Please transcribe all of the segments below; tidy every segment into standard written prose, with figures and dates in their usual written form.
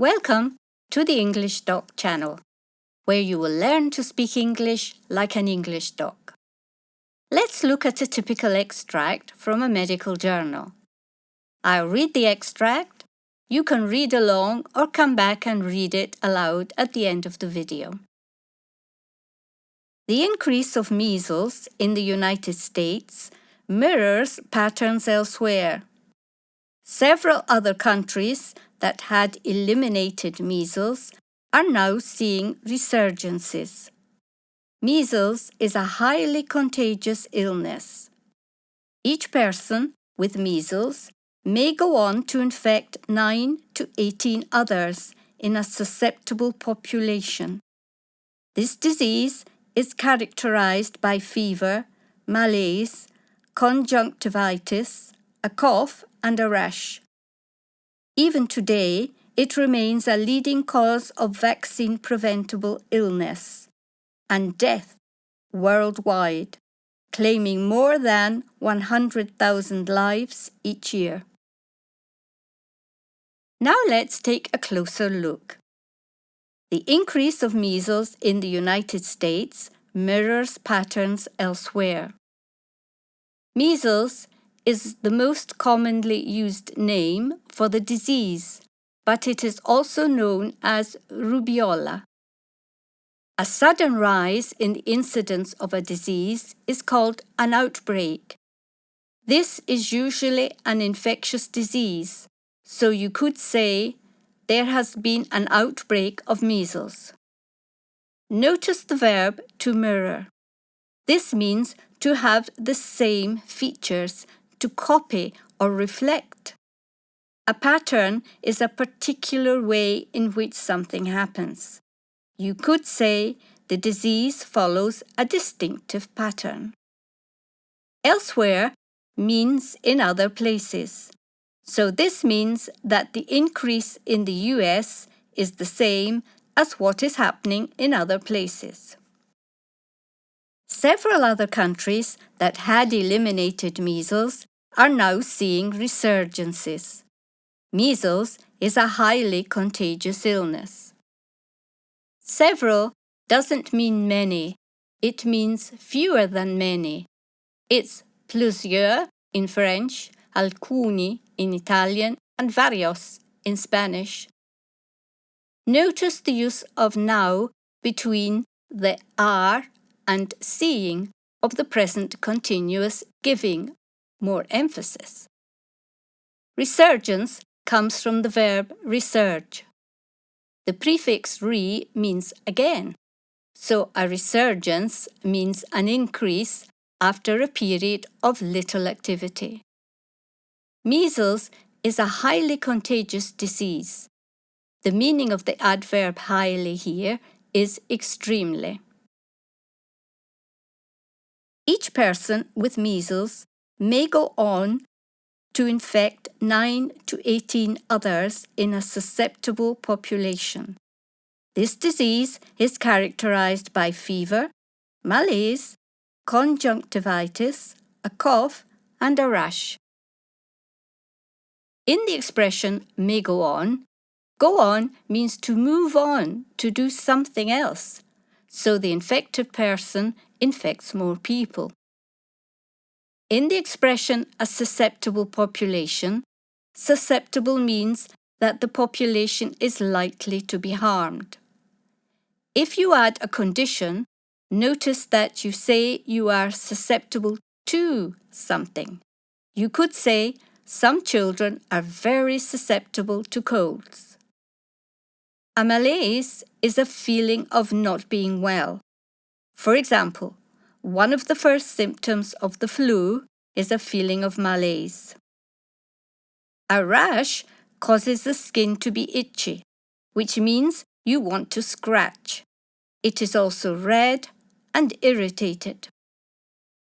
Welcome to the English Doc channel, where you will learn to speak English like an English doc. Let's look at a typical extract from a medical journal. I'll read the extract. You can read along or come back and read it aloud at the end of the video. The increase of measles in the United States mirrors patterns elsewhere. Several other countries that had eliminated measles are now seeing resurgences. Measles is a highly contagious illness. Each person with measles may go on to infect 9 to 18 others in a susceptible population. This disease is characterized by fever, malaise, conjunctivitis, a cough, and a rash. Even today, it remains a leading cause of vaccine-preventable illness and death worldwide, claiming more than 100,000 lives each year. Now let's take a closer look. The increase of measles in the United States mirrors patterns elsewhere. Measles is the most commonly used name for the disease, but it is also known as rubeola. A sudden rise in the incidence of a disease is called an outbreak. This is usually an infectious disease, so you could say there has been an outbreak of measles. Notice the verb to mirror. This means to have the same features, to copy or reflect. A pattern is a particular way in which something happens. You could say the disease follows a distinctive pattern. Elsewhere means in other places. So this means that the increase in the US is the same as what is happening in other places. Several other countries that had eliminated measles are now seeing resurgences. Measles is a highly contagious illness. Several doesn't mean many, it means fewer than many. It's plusieurs in French, alcuni in Italian, and varios in Spanish. Notice the use of now between the are and seeing of the present continuous, giving more emphasis. Resurgence comes from the verb resurge. The prefix re means again, so a resurgence means an increase after a period of little activity. Measles is a highly contagious disease. The meaning of the adverb highly here is extremely. Each person with measles may go on to infect 9 to 18 others in a susceptible population. This disease is characterized by fever, malaise, conjunctivitis, a cough, and a rash. In the expression may go on means to move on, to do something else, so the infected person infects more people. In the expression a susceptible population, susceptible means that the population is likely to be harmed. If you add a condition, notice that you say you are susceptible to something. You could say some children are very susceptible to colds. A malaise is a feeling of not being well. For example, one of the first symptoms of the flu is a feeling of malaise. A rash causes the skin to be itchy, which means you want to scratch. It is also red and irritated.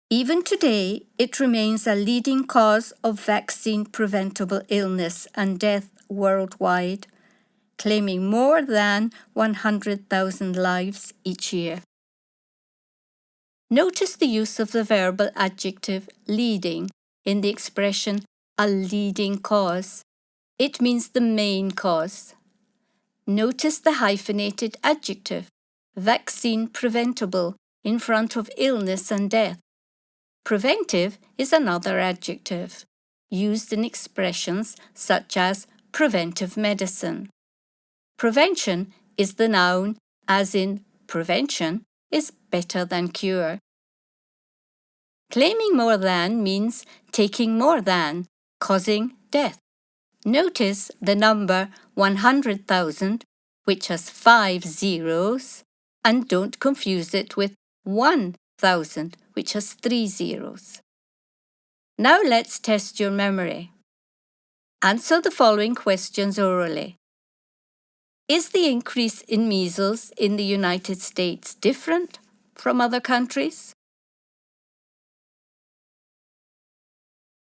Even today, it remains a leading cause of vaccine-preventable illness and death worldwide, claiming more than 100,000 lives each year. Notice the use of the verbal adjective leading in the expression a leading cause. It means the main cause. Notice the hyphenated adjective, vaccine preventable, in front of illness and death. Preventive is another adjective, used in expressions such as preventive medicine. Prevention is the noun, as in prevention is better than cure. Claiming more than means taking more than, causing death. Notice the number 100,000, which has 5 zeros, and don't confuse it with 1,000, which has 3 zeros. Now let's test your memory. Answer the following questions orally. Is the increase in measles in the United States different from other countries?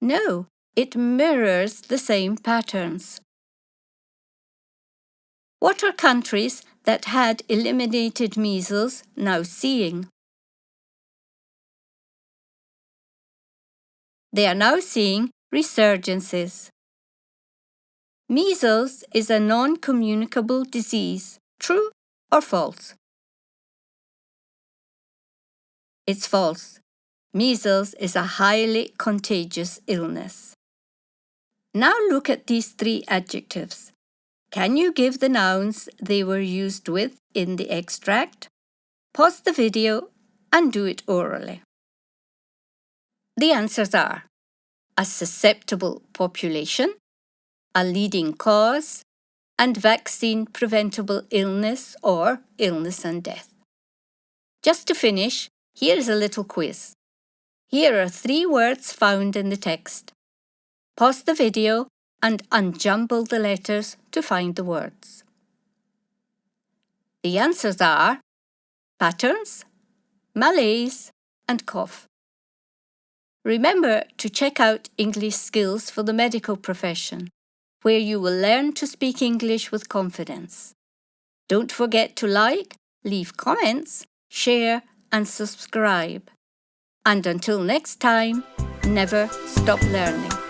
No, it mirrors the same patterns. What are countries that had eliminated measles now seeing? They are now seeing resurgences. Measles is a non-communicable disease. True or false? It's false. Measles is a highly contagious illness. Now look at these 3 adjectives. Can you give the nouns they were used with in the extract? Pause the video and do it orally. The answers are a susceptible population, a leading cause, and vaccine preventable illness or illness and death. Just to finish, here is a little quiz. Here are 3 words found in the text. Pause the video and unjumble the letters to find the words. The answers are patterns, malaise, and cough. Remember to check out English Skills for the Medical Profession, where you will learn to speak English with confidence. Don't forget to like, leave comments, share, and subscribe. And until next time, never stop learning.